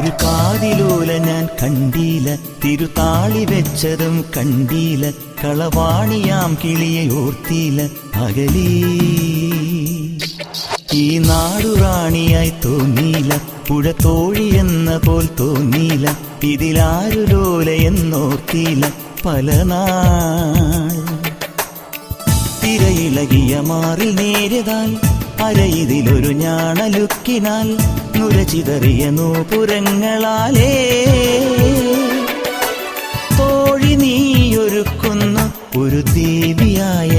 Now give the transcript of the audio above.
ഒരു കാതിലോല ഞാൻ കണ്ടീല, തിരുതാളി വെച്ചതും കണ്ടീല, കളവാണിയാം കിളിയെ ഓർത്തീല പകലീ. ഈ നാടുറാണിയായി തോന്നീല, പുഴ തോഴിയെന്ന പോൽ തോന്നീല, ഇതിലാരു ലോല എന്നോർത്തീല പല നാൾ. തിരയിളകിയ മാറിൽ നേരിതാൽ അരയിതിലൊരു ഞാണലുക്കിനാൽ നുരചിതറിയ നൂപുരങ്ങളാലേ തോഴി നീയൊരുക്കുന്ന ഒരു ദേവിയായ